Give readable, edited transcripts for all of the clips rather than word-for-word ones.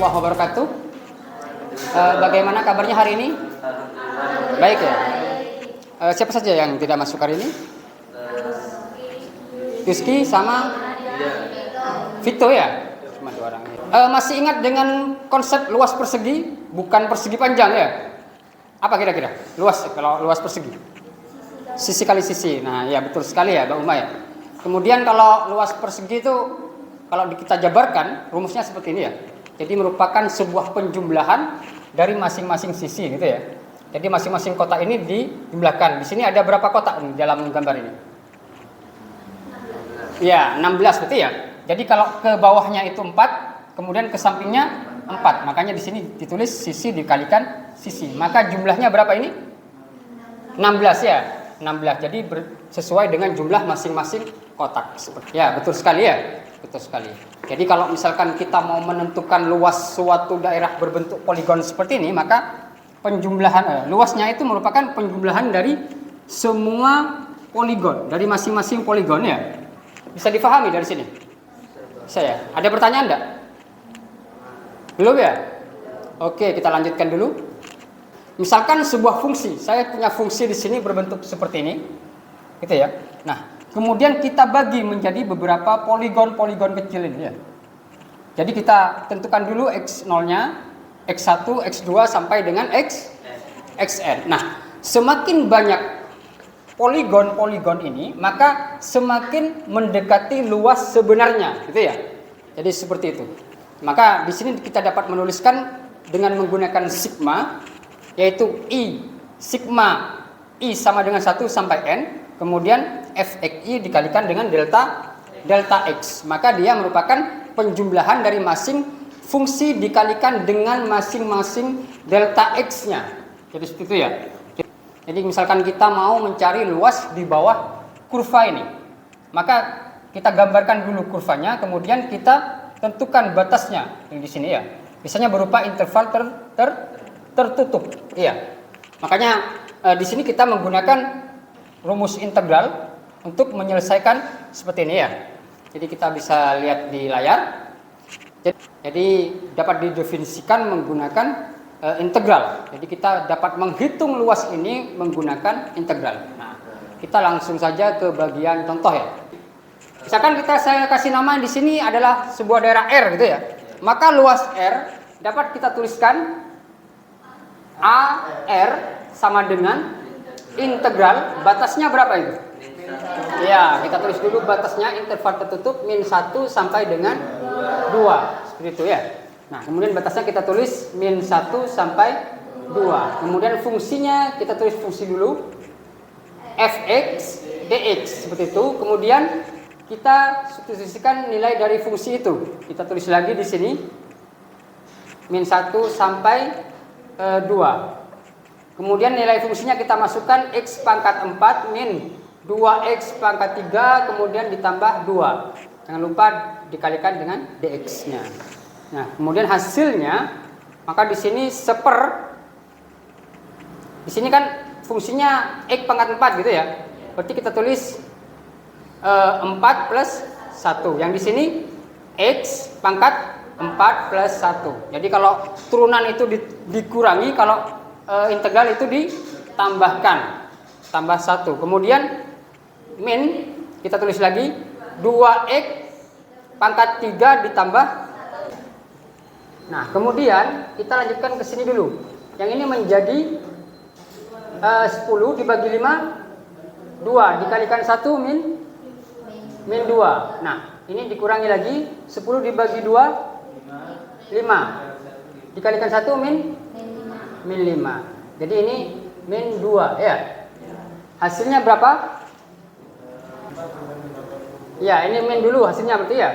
warahmatullahi wabarakatuh. Bagaimana kabarnya hari ini? Baik ya. Siapa saja yang tidak masuk hari ini? Rizky sama Vito ya? Cuma 2 orang. Masih ingat dengan konsep luas persegi, bukan persegi panjang ya? Apa kira-kira? Luas, kalau luas persegi. Sisi kali sisi. Nah ya betul sekali ya Mbak Uma ya. Kemudian kalau luas persegi itu kalau kita jabarkan rumusnya seperti ini ya. Jadi merupakan sebuah penjumlahan dari masing-masing sisi gitu ya. Jadi masing-masing kotak ini dijumlahkan. Di sini ada berapa kotak nih dalam gambar ini? Ya, 16 berarti ya. Jadi kalau ke bawahnya itu 4, kemudian ke sampingnya 4. Makanya di sini ditulis sisi dikalikan sisi. Maka jumlahnya berapa ini? 16 ya. 16. Jadi sesuai dengan jumlah masing-masing kotak. Ya, betul sekali ya. Betul sekali. Jadi kalau misalkan kita mau menentukan luas suatu daerah berbentuk poligon seperti ini, maka penjumlahan luasnya itu merupakan penjumlahan dari semua poligon, dari masing-masing poligon ya. Bisa difahami dari sini? Saya. Ada pertanyaan enggak? Belum ya? Oke, kita lanjutkan dulu. Misalkan sebuah fungsi, saya punya fungsi di sini berbentuk seperti ini. Gitu ya. Nah, kemudian kita bagi menjadi beberapa poligon-poligon kecil ini ya. Jadi kita tentukan dulu x0-nya, x1, x2 sampai dengan xn. Nah, semakin banyak poligon-poligon ini, maka semakin mendekati luas sebenarnya, gitu ya. Jadi seperti itu. Maka di sini kita dapat menuliskan dengan menggunakan sigma, yaitu I, sigma I sama dengan 1 sampai n, kemudian fxi dikalikan dengan delta x. Maka dia merupakan penjumlahan dari masing fungsi dikalikan dengan masing-masing delta x-nya. Jadi seperti itu ya. Jadi misalkan kita mau mencari luas di bawah kurva ini, maka kita gambarkan dulu kurvanya, kemudian kita tentukan batasnya yang di sini ya. Biasanya berupa interval tertutup. Iya. Makanya di sini kita menggunakan rumus integral untuk menyelesaikan seperti ini ya. Jadi kita bisa lihat di layar. Jadi dapat didefinisikan menggunakan integral. Jadi kita dapat menghitung luas ini menggunakan integral. Nah, kita langsung saja ke bagian contoh ya. Misalkan saya kasih nama di sini adalah sebuah daerah R gitu ya. Maka luas R dapat kita tuliskan AR sama dengan integral batasnya berapa itu? Ya, kita tulis dulu batasnya interval tertutup min 1 sampai dengan 2. Seperti itu ya. Nah, kemudian batasnya kita tulis min 1 sampai 2. Kemudian fungsinya kita tulis fungsi dulu fx dx seperti itu. Kemudian kita substitusikan nilai dari fungsi itu. Kita tulis lagi di sini min 1 sampai 2. Kemudian nilai fungsinya kita masukkan x pangkat 4 min 2x pangkat 3 kemudian ditambah 2. Jangan lupa dikalikan dengan dx-nya. Nah, kemudian hasilnya maka di sini di sini kan fungsinya x pangkat 4 gitu ya. Berarti kita tulis 4 plus 1. Yang di sini x pangkat 4 plus 1. Jadi kalau turunan itu dikurangi, kalau integral itu ditambahkan. Tambah 1. Kemudian min kita tulis lagi 2x pangkat 3 ditambah. Nah, kemudian kita lanjutkan ke sini dulu. Yang ini menjadi 10 dibagi 5 2 dikalikan 1 min 2. Nah, ini dikurangi lagi 10 dibagi 2 5 dikalikan 1 min 5. Jadi ini min 2 ya. Hasilnya berapa? Ya, ini min dulu hasilnya berarti ya.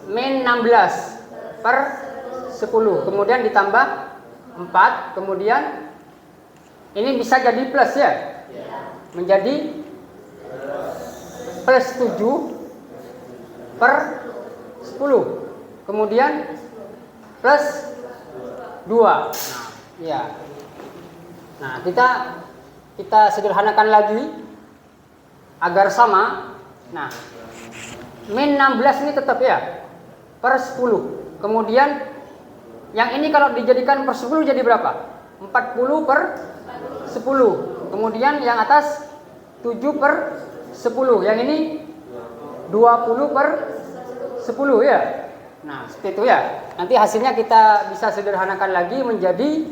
Min 16 per 10. Kemudian ditambah 4. Kemudian ini bisa jadi plus ya. Menjadi plus 7 per 10. Kemudian plus 2. Nah, ya. Nah, kita sederhanakan lagi agar sama. Nah, min 16 ini tetap ya per 10. Kemudian Yang ini kalau dijadikan per 10 jadi berapa? 40 per 10. Kemudian yang atas 7 per 10. Yang ini 20 per 10 ya. Nah, seperti itu ya. Nanti hasilnya kita bisa sederhanakan lagi menjadi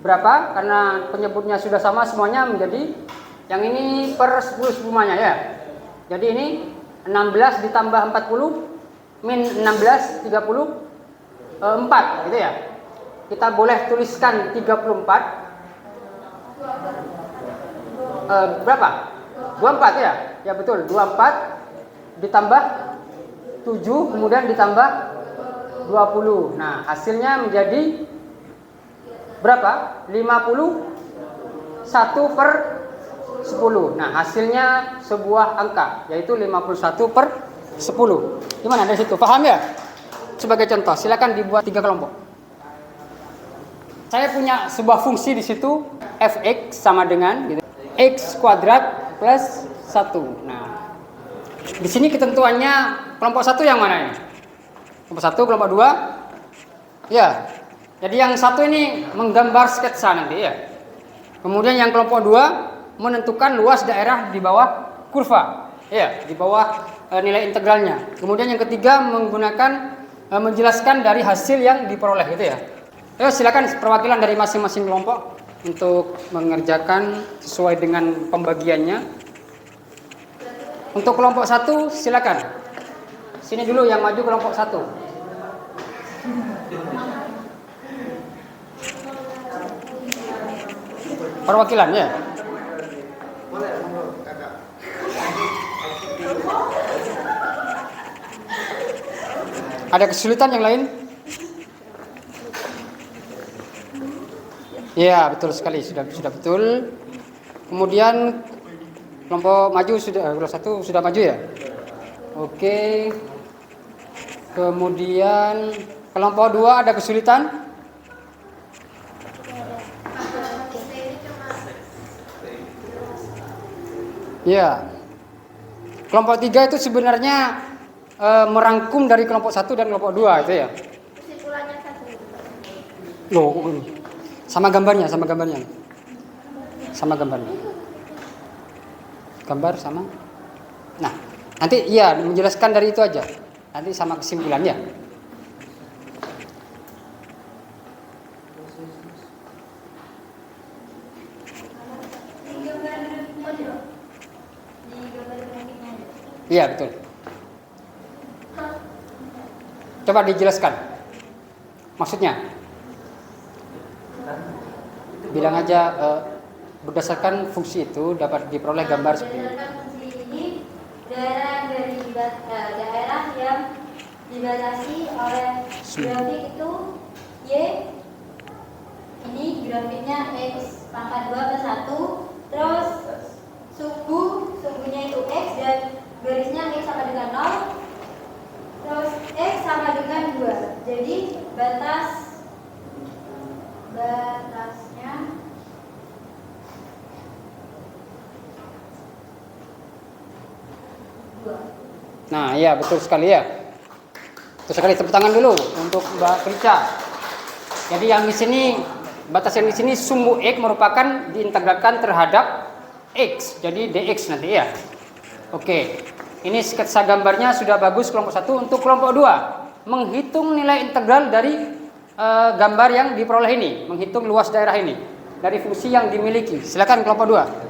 berapa? Karena penyebutnya sudah sama semuanya, menjadi yang ini per 10 semuanya ya. Jadi ini 16 ditambah 40 min 16 34 gitu ya. Kita boleh tuliskan 34 berapa? 24 ya. Ya betul, 24 ditambah 7 kemudian ditambah 20. Nah, hasilnya menjadi berapa? 51 per 10. Nah, hasilnya sebuah angka, yaitu 51 per 10. Gimana dari situ? Paham ya? Sebagai contoh, silakan dibuat 3 kelompok. Saya punya sebuah fungsi di situ, fx sama dengan gitu, x kuadrat plus 1. Nah, di sini ketentuannya kelompok 1 yang mana ini? Kelompok 1, kelompok 2? Ya. Jadi yang 1 ini menggambar sketsa nanti ya. Kemudian yang kelompok 2 menentukan luas daerah di bawah kurva. Ya, di bawah nilai integralnya. Kemudian yang ketiga menggunakan menjelaskan dari hasil yang diperoleh gitu ya. Ayo silakan perwakilan dari masing-masing kelompok untuk mengerjakan sesuai dengan pembagiannya. Untuk kelompok 1 silakan. Sini dulu yang maju kelompok 1. Perwakilan ya. Ada kesulitan yang lain? Ya, betul sekali, sudah betul. Kemudian kelompok maju sudah, kelompok 1 sudah maju ya? Oke. Kemudian kelompok 2 ada kesulitan? Ya. Kelompok 3 itu sebenarnya merangkum dari kelompok 1 dan kelompok 2 itu ya. Kesimpulannya satu. Loh, sama gambarnya. Gambar sama. Nah, nanti iya menjelaskan dari itu aja. Nanti sama kesimpulannya. Iya, betul. Coba dijelaskan. Maksudnya? Bilang aja berdasarkan fungsi itu dapat diperoleh gambar seperti ini. Berdasarkan fungsi ini, daerah yang dibatasi oleh grafik itu Y. Ini grafiknya X pangkat 2 plus 1. Terus sumbunya itu X dan garisnya X sama dengan 0. Terus X sama dengan 2. Jadi batasnya Nah, iya betul sekali ya. Betul sekali, tepuk tangan dulu untuk Mbak Prica. Jadi yang di sini batas yang di sini sumbu X merupakan diintegralkan terhadap X. Jadi dx nanti ya. Oke. Ini sketsa gambarnya sudah bagus kelompok 1. Untuk kelompok 2 menghitung nilai integral dari gambar yang diperoleh ini, menghitung luas daerah ini dari fungsi yang dimiliki. Silakan kelompok 2.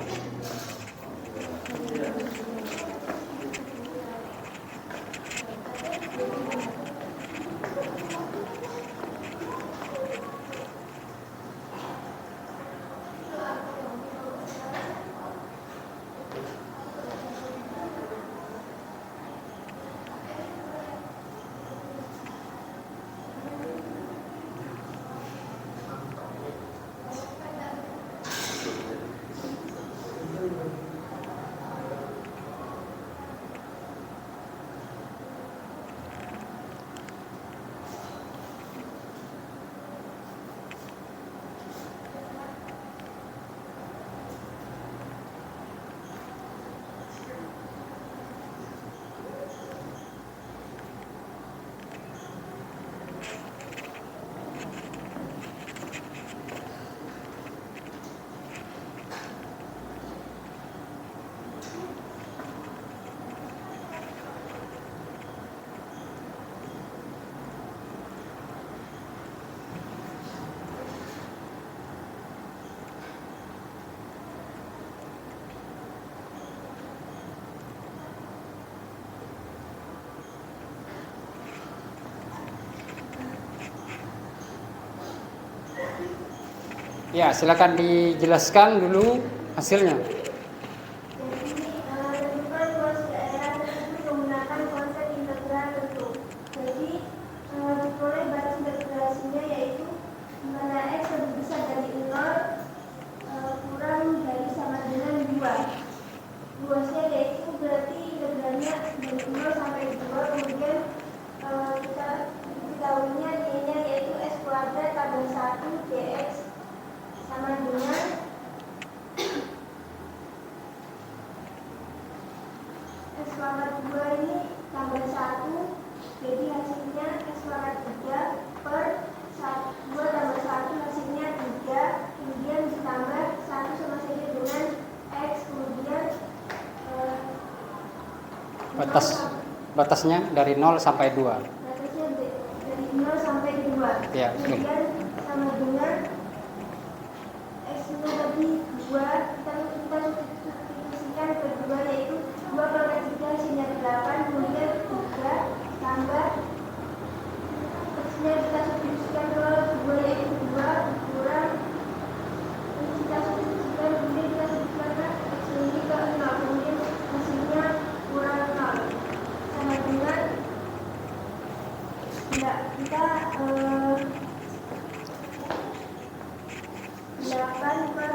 Ya, silakan dijelaskan dulu hasilnya. Jadi, tentukan luas daerah tersebut menggunakan konsep integral tentu. Jadi, diperoleh batas integrasinya yaitu di mana X lebih besar dari 0 kurang dari sama dengan 2. Luasnya yaitu berarti integralnya dari 0 sampai 2, kemudian kita diketahuinya nilainya yaitu S kuadrat tambah 1 dx sama dengan S kuadrat 2 ini tambah 1, jadi hasilnya S kuadrat 3 per 2 tambah 1 hasilnya 3, kemudian ditambah 1 sama saja dengan X, kemudian Batasnya dari 0 sampai 2. batasnya dari 0 sampai 2. Ya, betul. Kemudian sama dengan X-nya tadi 2, kita substitusikan ke 2 yaitu 2 kali 3 hasilnya 8, kemudian 3 tambah X-nya kita substitusikan ke 2 yaitu 2 kurang ini kita substitusikan, kemudian kita substitusikan X ini ke 0, kemudian hasilnya kurang 0 sama dengan kita 8 per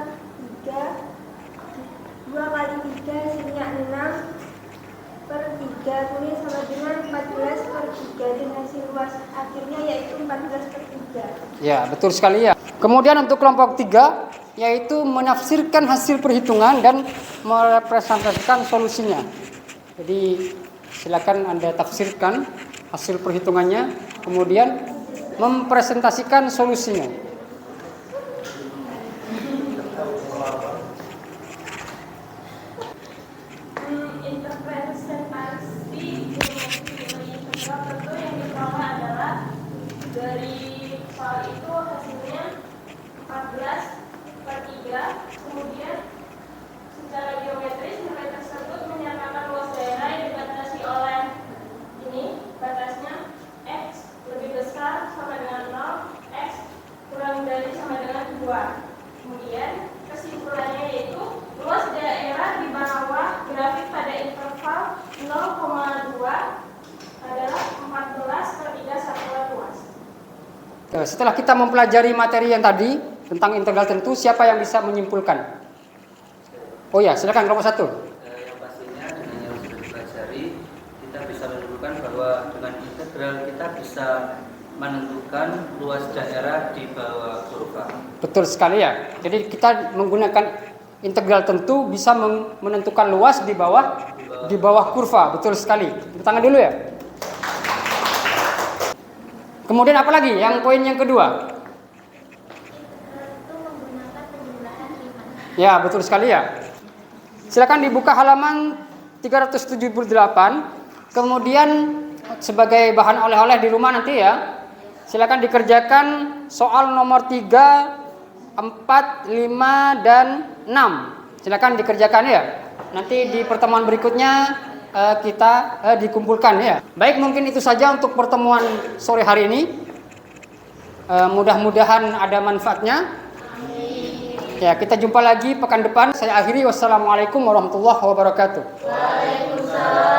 3, 2 kali 3 hasilnya 6 per 3, kemudian sama dengan 14 per 3, dan hasil luas akhirnya yaitu 14 per 3. Ya, betul sekali ya. Kemudian untuk kelompok 3 yaitu menafsirkan hasil perhitungan dan merepresentasikan solusinya. Jadi silakan Anda tafsirkan hasil perhitungannya, kemudian mempresentasikan solusinya. Interpretasi integral tentu yang diperoleh adalah dari soal itu hasilnya 14 per 3, kemudian secara geometris nilai tersebut menyatakan luas daerah yang dibatasi oleh ini batasnya X lebih besar sama dengan 0, X kurang dari sama dengan 2. Kemudian kesimpulannya yaitu luas daerah di bawah grafik pada interval 0,2 adalah 14 per 3 satuan luas. Setelah kita mempelajari materi yang tadi tentang integral tentu, siapa yang bisa menyimpulkan? Oh ya, silakan kelompok 1. Yang pastinya dengan yang sudah dipelajari, kita bisa menentukan bahwa dengan integral kita bisa menentukan luas daerah di bawah kurva. Betul sekali ya. Jadi kita menggunakan integral tentu bisa menentukan luas di bawah kurva. Betul sekali. Tepuk tangan dulu ya. Kemudian apa lagi? Yang poin yang kedua. Itu menggunakan penjumlahan riemann. Ya, betul sekali ya. Silakan dibuka halaman 378. Kemudian sebagai bahan oleh-oleh di rumah nanti ya. Silakan dikerjakan soal nomor 3, 4, 5 dan 6. Silakan dikerjakan ya. Nanti di pertemuan berikutnya kita dikumpulkan ya. Baik, mungkin itu saja untuk pertemuan sore hari ini. Mudah-mudahan ada manfaatnya. Ya, kita jumpa lagi pekan depan. Saya akhiri. Wassalamualaikum warahmatullahi wabarakatuh. Waalaikumsalam.